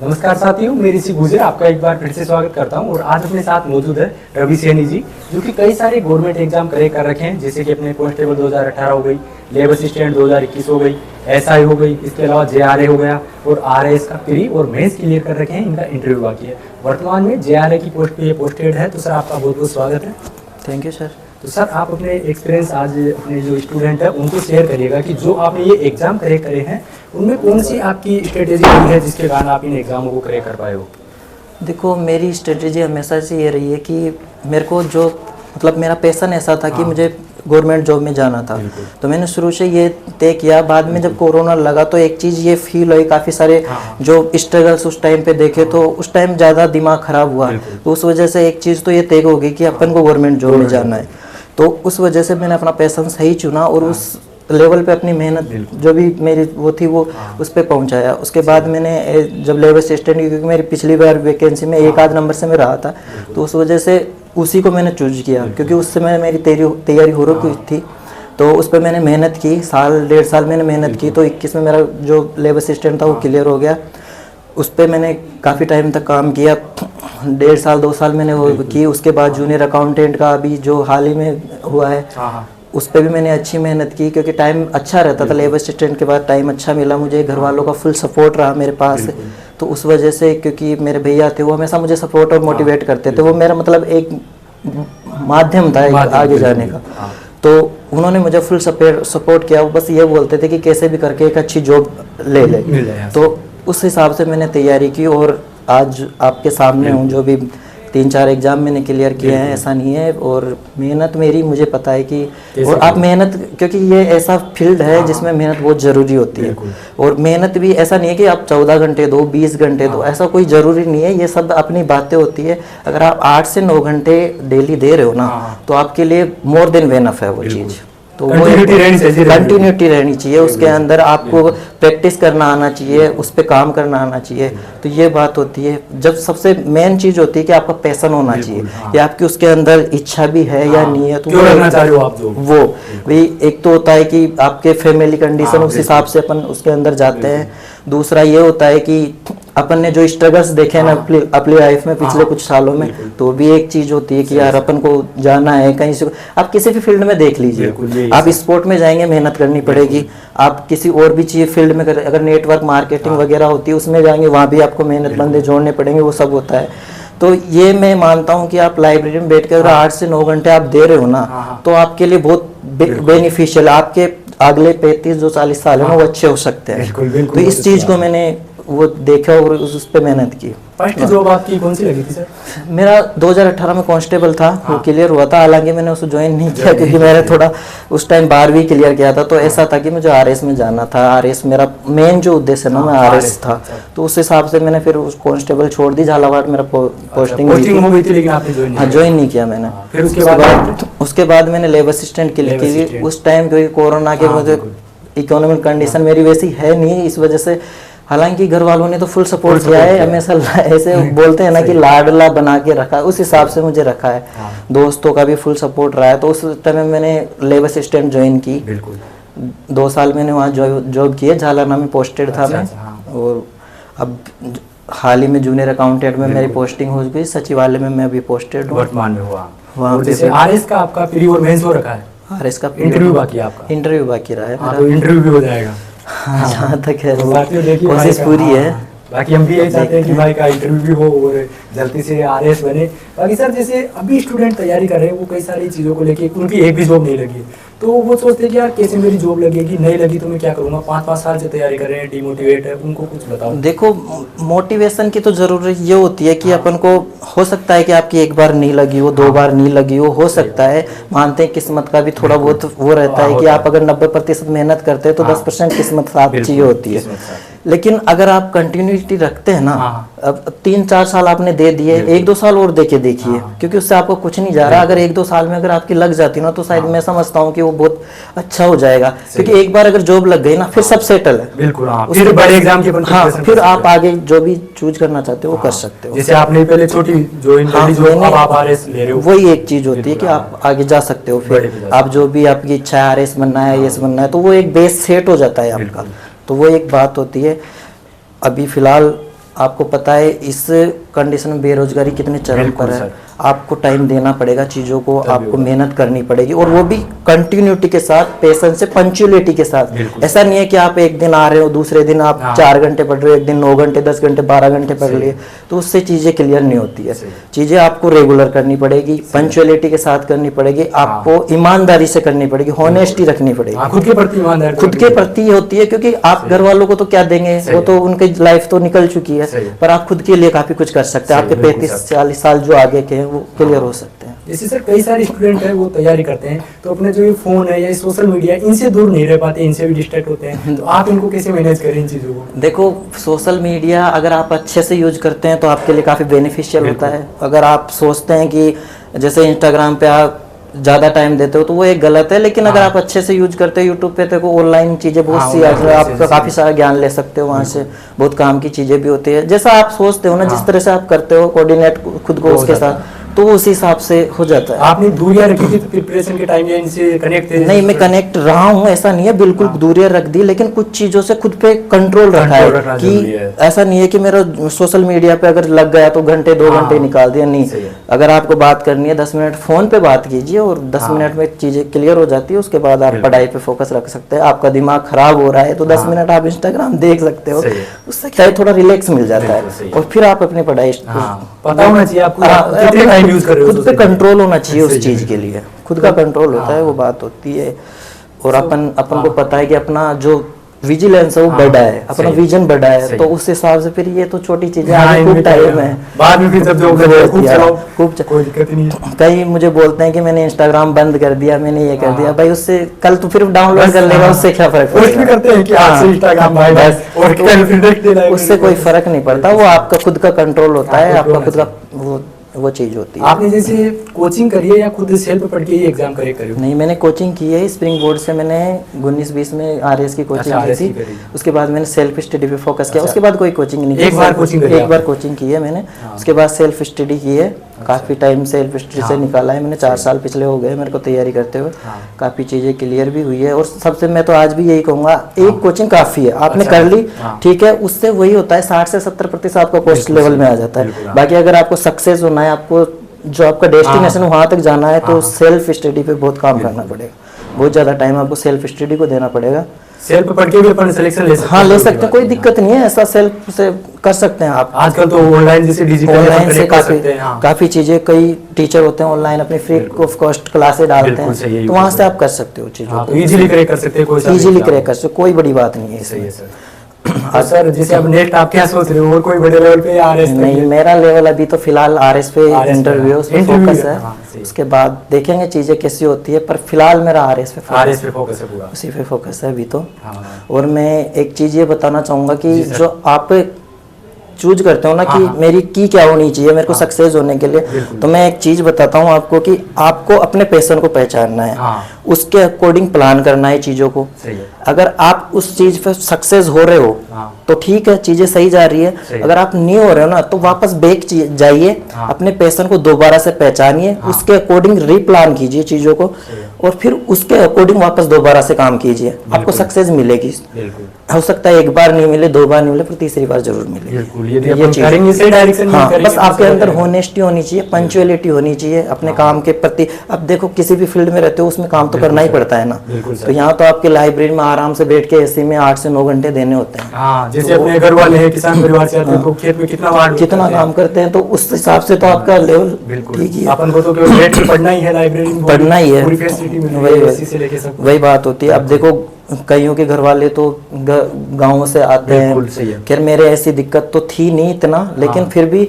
नमस्कार साथियों, मैं ऋषि गुजर आपका एक बार फिर से स्वागत करता हूं और आज अपने साथ मौजूद है रवि सैनी जी, जो कि कई सारे गवर्नमेंट एग्जाम क्रैक कर रखे हैं, जैसे कि अपने कांस्टेबल 2018 हो गई, लेबर असिस्टेंट 2021 हो गई, एसआई हो गई, इसके अलावा जेआरए हो गया और आरएएस का प्री और मेंस क्लियर कर रखे हैं। इनका इंटरव्यू बाकी है। वर्तमान में जेआरए की पोस्ट पे ये पोस्टेड है। तो सर आपका बहुत बहुत स्वागत है। Thank you sir. तो सर आप अपने एक्सपीरियंस आज अपने जो स्टूडेंट है उनको शेयर करिएगा कि जो आपने ये एग्जाम क्रैक करे हैं उनमें कौन सी आपकी स्ट्रेटेजी रही है जिसके कारण आप इन एग्जामों को क्रैक कर पाए हो। देखो, मेरी स्ट्रेटेजी हमेशा से ये रही है कि मेरे को जो मतलब मेरा पैशन ऐसा था कि मुझे गवर्नमेंट जॉब में जाना था। तो मैंने शुरू से ये तय किया। बाद में जब कोरोना लगा तो एक चीज़ ये फील हुई, काफ़ी सारे जो स्ट्रगल्स उस टाइम पे देखे तो उस टाइम ज़्यादा दिमाग ख़राब हुआ। तो उस वजह से एक चीज़ तो ये तय हो गई कि अपन को गवर्नमेंट जॉब में जाना है। तो उस वजह से मैंने अपना पैशन सही चुना और उस लेवल पे अपनी मेहनत जो भी मेरी वो थी वो उस पर पहुंचाया। उसके बाद मैंने जब लेबर असिस्टेंट, क्योंकि मेरी पिछली बार वैकेंसी में एक आध नंबर से मैं रहा था, तो उस वजह से उसी को मैंने चूज किया, क्योंकि उस समय मेरी तैयारी हो रही थी। तो उस पर मैंने मेहनत की, साल डेढ़ साल मैंने मेहनत की। तो 21 में मेरा जो लेबर असिस्टेंट था वो क्लियर हो गया। उस पर मैंने काफ़ी टाइम तक काम किया, डेढ़ साल 2 साल मैंने वो की। उसके बाद जूनियर अकाउंटेंट का अभी जो हाल ही में हुआ है उस पर भी मैंने अच्छी मेहनत की, क्योंकि टाइम अच्छा रहता था। लेबर असिस्टेंट के बाद टाइम अच्छा मिला मुझे, घर वालों का फुल सपोर्ट रहा मेरे पास। तो उस वजह से, क्योंकि मेरे भैया थे वो हमेशा मुझे सपोर्ट और मोटिवेट करते थे। वो मेरा मतलब एक माध्यम था आगे जाने का। तो उन्होंने मुझे फुल सपोर्ट किया। वो बस ये बोलते थे कि कैसे भी करके एक अच्छी जॉब ले ले। तो उस हिसाब से मैंने तैयारी की और आज आपके सामने हूँ। जो भी 3-4 एग्जाम मैंने क्लियर किए हैं, ऐसा नहीं है। और मेहनत मेरी, मुझे पता है कि और आप मेहनत, क्योंकि ये ऐसा फील्ड है जिसमें मेहनत बहुत ज़रूरी होती है। और मेहनत भी ऐसा नहीं है कि आप 14 घंटे दो, 20 घंटे दो, ऐसा कोई ज़रूरी नहीं है। ये सब अपनी बातें होती है। अगर आप 8 से 9 घंटे डेली दे रहे हो ना, तो आपके लिए मोर देन वेनफ है वो चीज़। तो कंटिन्यूटी रहनी चाहिए उसके अंदर। आपको प्रैक्टिस करना आना चाहिए, उस पर काम करना आना चाहिए। तो ये बात होती है। जब सबसे मेन चीज़ होती है कि आपका पैशन होना चाहिए, कि आपकी उसके अंदर इच्छा भी है या नहीं है। तो क्यों करना चाह रहे हो आप वो भी एक तो होता है कि आपके फैमिली कंडीशन, उस हिसाब से अपन उसके अंदर जाते हैं। दूसरा ये होता है कि अपन ने जो स्ट्रगल्स देखे ना अपनी लाइफ में पिछले कुछ सालों में, तो भी एक चीज होती है कि यार अपन को जाना है कहीं से। आप किसी भी फील्ड में देख लीजिए, आप स्पोर्ट में जाएंगे मेहनत करनी पड़ेगी। आप किसी और भी चीज फील्ड में अगर नेटवर्क मार्केटिंग वगैरह होती है उसमें जाएंगे, वहाँ भी आपको मेहनत बंदे जोड़ने पड़ेंगे, वो सब होता है। तो ये मैं मानता हूँ कि आप लाइब्रेरी में बैठ कर अगर 8 से 9 घंटे आप दे रहे हो ना, तो आपके लिए बहुत बेनिफिशियल, आपके अगले 35 जो 40 साल है ना वो अच्छे हो सकते हैं। तो इस चीज को मैंने वो देखा और उस पर मेहनत की। फर्स्ट जॉब आपकी कौन सी लगी थी सर? मेरा 2018 में कांस्टेबल था, वो क्लियर हुआ था। हालांकि मैंने उसे ज्वाइन नहीं किया, क्योंकि मैंने थोड़ा उस टाइम 12वीं क्लियर किया था। तो ऐसा था कि मुझे आरएस में जाना था। आरएस मेरा मेन जो उद्देश्य है ना, मैं आरएस था। तो उस हिसाब से मैंने फिर उस कांस्टेबल छोड़ दी। झालावाड़ मेरा पोस्टिंग हो गई थी, लेकिन आपने ज्वाइन नहीं किया मैंने। फिर उसके बाद मैंने लेबर असिस्टेंट के लिए की। उस टाइम क्योंकि कोरोना के मुझे इकोनॉमिक कंडीशन मेरी वैसी है नहीं, इस वजह से। हालांकि घर वालों ने तो फुल सपोर्ट किया है। हमेशा ऐसे बोलते हैं ना कि लाडला बना के रखा है, उस हिसाब से मुझे रखा है। दोस्तों का भी फुल सपोर्ट रहा है। तो उस टाइम मैंने लेबर असिस्टेंट ज्वाइन की। 2 साल मैंने वहाँ जॉब की है। झालाना में पोस्टेड था मैं। और अब हाल ही में जूनियर अकाउंटेंट में मेरी पोस्टिंग हो गई। सचिवालय में मैं अभी पोस्टेड हूँ वर्तमान में वहाँ। आरएस का आपका प्री और मेंस हो रखा है? आरएस का इंटरव्यू बाकी है आपका? इंटरव्यू बाकी रहा है। तो इंटरव्यू भी हो जाएगा जहाँ तक है, कोशिश पूरी है। बाकी हम भी यही चाहते हैं कि भाई का इंटरव्यू भी हो और जल्दी से आरएस बने। बाकी सर जैसे अभी स्टूडेंट तैयारी कर रहे हैं, वो कई सारी चीज़ों को लेके उनकी एक भी जॉब नहीं लगी, तो वो सोचते हैं कि यार कैसे मेरी जॉब लगेगी, नहीं लगी तो मैं क्या करूँगा। 5-5 साल से तैयारी कर रहे हैं, डिमोटिवेट है, उनको कुछ बताओ। देखो, मोटिवेशन की तो जरूरत ये होती है कि अपन को हो सकता है कि आपकी एक बार नहीं लगी हो, 2 बार नहीं लगी हो सकता है। मानते हैं किस्मत का भी थोड़ा बहुत वो रहता है कि आप अगर 90% मेहनत करते हैं तो 10% किस्मत साथ चाहिए होती है। लेकिन अगर आप कंटिन्यूटी रखते हैं ना, अब 3-4 साल आपने दे दिए, 1-2 साल और दे के देखिए, क्योंकि उससे आपको कुछ नहीं जा रहा। अगर 1-2 साल में अगर आपकी लग जाती ना, तो शायद मैं समझता हूँ कि वो बहुत अच्छा हो जाएगा। क्योंकि एक बार अगर जॉब लग गई ना, फिर सब सेटल है। बिल्कुल। फिर बड़े एग्जाम के फिर आप आगे जो भी चूज करना चाहते हो वो कर सकते हो। जैसे आपने पहले छोटी ज्वाइन कर ली, जो अब आप आरएस ले रहे हो, वही एक चीज होती है कि आप आगे जा सकते हो। फिर आप जो भी आपकी इच्छा है, आरएस बनना है, एस बनना है, तो वो एक बेस सेट हो जाता है आपका। तो वो एक बात होती है। अभी फिलहाल आपको पता है इस कंडीशन में बेरोजगारी कितने चरम बिल्कुल पर है। सर। आपको टाइम देना पड़ेगा चीज़ों को, तभी आपको होगा। मेहनत करनी पड़ेगी, और वो भी कंटिन्यूटी के साथ, पेशेंस से, पंक्चुअलिटी के साथ। बिल्कुल। ऐसा नहीं है कि आप एक दिन आ रहे हो, दूसरे दिन आप हाँ। 4 घंटे पढ़ रहे हो, एक दिन 9 घंटे, 10 घंटे, 12 घंटे पढ़ सही। लिए, तो उससे चीज़ें क्लियर नहीं होती है। सही। चीज़ें आपको रेगुलर करनी पड़ेगी, पंक्चुअलिटी के साथ करनी पड़ेगी, आपको ईमानदारी से करनी पड़ेगी, हॉनेस्टी रखनी पड़ेगी, हाँ, खुद के प्रति ईमानदारी खुद के प्रति होती है, क्योंकि आप घर वालों को तो क्या देंगे, सही वो तो उनकी लाइफ तो निकल चुकी है, सही। पर आप खुद के लिए काफी कुछ कर सकते हैं। सही, आपके बिल्कुल 35-40 साल जो आगे के हैं वो क्लियर हो सकते हैं। जैसे सर कई सारे स्टूडेंट है वो तैयारी करते हैं तो अपने जो ये फोन है या सोशल मीडिया इनसे दूर नहीं रह पाते, इनसे भी डिस्ट्रैक्ट होते हैं, तो आप इनको कैसे मैनेज करें इन चीजों को? देखो, सोशल मीडिया अगर आप अच्छे से यूज करते हैं तो आपके लिए काफ़ी बेनिफिशियल होता है। अगर आप सोचते हैं कि जैसे इंस्टाग्राम पे आप ज़्यादा टाइम देते हो तो वो एक गलत है, लेकिन अगर आप अच्छे से यूज करते हो, यूट्यूब पे देखो ऑनलाइन चीज़ें बहुत सी आज आप काफ़ी सारा ज्ञान ले सकते हो वहाँ से, बहुत काम की चीज़ें भी होती है। जैसा आप सोचते हो ना, जिस तरह से आप करते हो कोऑर्डिनेट खुद को उसके साथ, तो उस हिसाब से हो जाता है। आपने दूरियां रखी थी प्रिपरेशन के टाइम या इनसे कनेक्ट थे? नहीं, मैं कनेक्ट रहा हूँ, ऐसा नहीं है, बिल्कुल दूरियां रख दी, लेकिन कुछ चीजों से खुद पे कंट्रोल रखा है कि ऐसा नहीं है कि मेरा सोशल मीडिया पे अगर लग गया तो घंटे 2 घंटे निकाल दिया, नहीं। अगर आपको बात करनी है 10 मिनट फोन पे बात कीजिए और 10 मिनट में चीजें क्लियर हो जाती है, उसके बाद आप पढ़ाई पे फोकस रख सकते हैं। आपका दिमाग खराब हो रहा है तो 10 मिनट आप इंस्टाग्राम देख सकते हो, उससे क्या है, थोड़ा रिलैक्स मिल जाता है, और फिर आप अपनी पढ़ाई पता होना चाहिए आपको कितने टाइम यूज कर रहे हो, खुद पे कंट्रोल होना चाहिए उस चीज के लिए, खुद का कंट्रोल होता है, वो बात होती है। और अपन को पता है कि अपना जो विजिलेंस है वो बड़ा है, अपना विजन बड़ा है, तो उस हिसाब से फिर ये तो छोटी चीजें आगे खूब टाइम है, बाद में फिर जब जो खूब कोई दिक्कत नहीं। कई मुझे बोलते हैं कि मैंने इंस्टाग्राम बंद कर दिया, मैंने ये कर दिया, भाई उससे कल तो फिर डाउनलोड कर लेगा, उससे क्या फर्क पड़ेगा? उससे कोई फर्क नहीं पड़ता, वो आपका खुद का कंट्रोल होता है, आपका खुद का वो चीज होती है। आपने जैसे कोचिंग करी है या खुद सेल्फ पढ़ के ये एग्जाम करे करी? नहीं, मैंने कोचिंग की है, स्प्रिंग बोर्ड से मैंने 19-20 में आरएस की कोचिंग की थी, उसके बाद मैंने सेल्फ स्टडी पे फोकस किया, उसके बाद कोई कोचिंग नहीं की। एक बार कोचिंग की है मैंने, उसके बाद सेल्फ स्टडी की है, काफ़ी टाइम सेल्फ स्टडी से निकाला है मैंने, 4 साल पिछले हो गए मेरे को तैयारी करते हुए, काफ़ी चीज़ें क्लियर भी हुई है। और सबसे मैं तो आज भी यही कहूँगा, एक कोचिंग काफ़ी है, आपने कर ली ठीक है, उससे वही होता है 60 से 70% आपका कोर्स लेवल में आ जाता है। बाकी अगर आपको सक्सेस होना है, आपको जो आपका डेस्टिनेशन वहाँ तक जाना है, तो सेल्फ स्टडी पे बहुत काम करना पड़ेगा, बहुत ज़्यादा टाइम आपको सेल्फ स्टडी को देना पड़ेगा। सेल्फ पढ़ के भी अपन सिलेक्शन ले सकते हैं? हाँ, ले सकते हैं, कोई दिक्कत नहीं है, ऐसा सेल्फ से कर सकते हैं आप। आजकल तो ऑनलाइन जैसे डिजिटल ऑनलाइन से काफी चीजें, कई टीचर होते हैं ऑनलाइन अपनी फ्री ऑफ कॉस्ट क्लासेस डालते हैं, तो वहाँ से आप कर सकते हो चीजों को, इजीली क्रैक कर सकते हैं, इजीली क्रैक कर सकते हो, कोई बड़ी बात नहीं है। सही है सर। और सर जैसे अब नेक्स्ट आप क्या सोच रहे हो, और कोई बड़े लेवल पे आरएस? नहीं, मेरा लेवल अभी तो फिलहाल आरएस पे इंटरव्यू उसमें फोकस है, उसके बाद देखेंगे चीजें कैसी होती है, पर फिलहाल मेरा आरएस पे फोकस है पूरा, उसी पे फोकस है अभी तो। और मैं एक चीज ये बताना चाहूंगा कि जो आप चूज करते हो ना कि मेरी की क्या होनी चाहिए मेरे को सक्सेस होने के लिए, तो मैं एक चीज बताता हूँ आपको कि आपको अपने पैशन को पहचानना है, उसके अकॉर्डिंग प्लान करना है चीजों को। अगर आप उस चीज पे सक्सेस हो रहे हो तो ठीक है, चीजें सही जा रही है। अगर आप नहीं हो रहे हो ना, तो वापस बैक जाइए, अपने पैशन को दोबारा से पहचानिए, उसके अकॉर्डिंग रीप्लान कीजिए चीजों को, और फिर उसके अकॉर्डिंग वापस दोबारा से काम कीजिए, आपको सक्सेस मिलेगी। हो सकता है 1 बार नहीं मिले, 2 बार नहीं मिले, पर तीसरी बार जरूर मिलेगी। बस आपके अंदर होनेस्टी होनी चाहिए, पंक्चुअलिटी होनी चाहिए अपने काम के प्रति। अब देखो, किसी भी फील्ड में रहते हो उसमें काम तो करना ही पड़ता है ना, तो यहाँ तो आपके लाइब्रेरी में आराम से बैठ के एसी में 8 से 9 घंटे देने होते हैं। जैसे अपने घर वाले हैं, किसान परिवार से आते हैं, तो खेत में कितना काम करते हैं, तो उस हिसाब से तो आपका लेवल ठीक ही है। अपन को तो केवल बैठ के पढ़ना ही है, लाइब्रेरी में पढ़ना ही है, वही बात होती है। अब देखो, कईयों के घर वाले तो गाँव से आते हैं, खैर मेरे ऐसी दिक्कत तो थी नहीं इतना, लेकिन फिर भी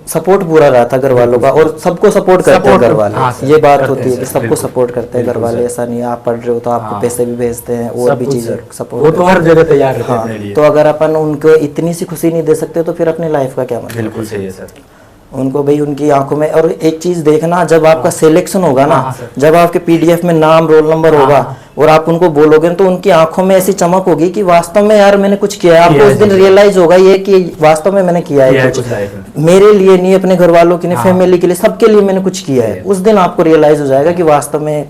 सपोर्ट पूरा रहा था घर वालों का, और सबको सपोर्ट करते हैं घर वाले, ये बात होती है कि सबको सपोर्ट करते हैं घर वाले। ऐसा नहीं आप पढ़ रहे हो तो आपको पैसे भी भेजते हैं, और भी चीजें सपोर्ट, वो तो हर जगह तैयार रहते हैं अपने लिए। तो अगर अपन उनको इतनी सी खुशी नहीं दे सकते तो फिर अपनी लाइफ का क्या मतलब? बिल्कुल सही है सर। उनको भाई उनकी आंखों में, और एक चीज देखना, जब आपका सिलेक्शन होगा ना, जब आपके पीडीएफ में नाम, रोल नंबर होगा, और आप उनको बोलोगे तो उनकी आंखों में ऐसी चमक होगी कि वास्तव में यार मैंने कुछ किया है। आपको उस दिन रियलाइज होगा ये कि वास्तव में मैंने किया है कुछ, मेरे लिए नहीं, अपने घर वालों के लिए, फैमिली के लिए, सबके लिए मैंने कुछ किया है। उस दिन आपको रियलाइज हो जाएगा कि वास्तव में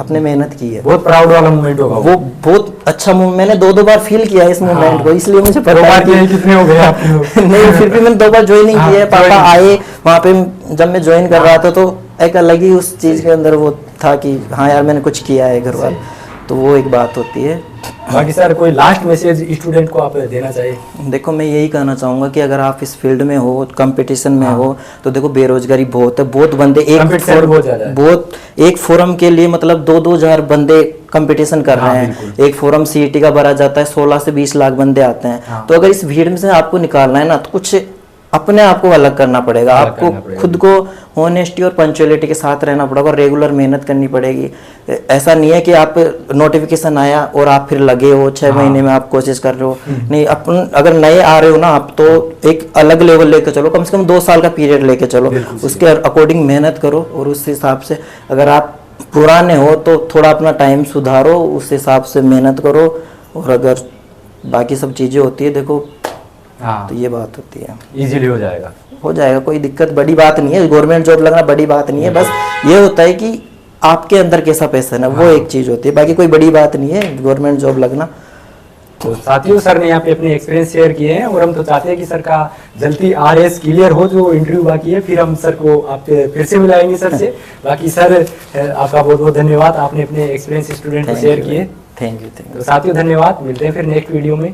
आपने मेहनत की है। बहुत प्राउड वाला मोमेंट होगा वो बहुत अच्छा मूवमेंट, मैंने दो बार फील किया है इस मूवमेंट को, इसलिए मुझे पता है कि कितने हो गए आप लोग? नहीं फिर भी मैंने 2 बार ज्वाइनिंग की है। पापा आए वहाँ पे जब मैं ज्वाइन कर रहा था, तो एक अलग ही उस चीज़ के अंदर वो था कि हाँ यार मैंने कुछ किया है घर वाले, तो वो एक बात होती है। बाकी सर कोई लास्ट मैसेज स्टूडेंट को आप देना चाहिए? देखो मैं यही कहना चाहूँगा कि अगर आप इस फील्ड में हो, कंपटीशन में हो, तो देखो बेरोजगारी बहुत है, बहुत बंदे एक फोरम के लिए मतलब 2-2 हज़ार बंदे कंपटीशन कर रहे हैं। एक फोरम सीईटी का भरा जाता है, 16 से 20 लाख बंदे आते हैं। तो अगर इस भीड़ में से आपको निकालना है ना, तो कुछ अपने आप को अलग करना पड़ेगा, आपको खुद को ऑनेस्टी और पंचुअलिटी के साथ रहना पड़ेगा, रेगुलर मेहनत करनी पड़ेगी। ऐसा नहीं है कि आप नोटिफिकेशन आया और आप फिर लगे हो 6 महीने में आप कोशिश कर रहे हो, नहीं। अपन अगर नए आ रहे हो ना आप, तो एक अलग लेवल लेके चलो, कम से कम 2 साल का पीरियड लेके चलो, उसके अकॉर्डिंग मेहनत करो, और उस हिसाब से अगर आप पुराने हो तो थोड़ा अपना टाइम सुधारो, उस हिसाब से मेहनत करो। और अगर बाकी सब चीज़ें होती है देखो, तो ये बात होती है, इजीली हो जाएगा, कोई दिक्कत बड़ी बात नहीं है। गवर्नमेंट जॉब लगना बड़ी बात नहीं है, बस ये होता है कि आपके अंदर कैसा पैशन है, वो एक चीज़ होती है, बाकी कोई बड़ी बात नहीं है गवर्नमेंट जॉब लगना। तो साथियों, सर ने यहाँ पे अपने एक्सपीरियंस शेयर किए हैं, और हम तो चाहते हैं कि सर का जल्दी RS क्लियर हो, जो इंटरव्यू बाकी है, फिर हम सर को आप फिर से मिलाएंगे सर से। बाकी सर आपका बहुत बहुत धन्यवाद, आपने अपने एक्सपीरियंस स्टूडेंट को शेयर किए। Thank you. तो साथियों धन्यवाद, मिलते हैं फिर नेक्स्ट वीडियो में।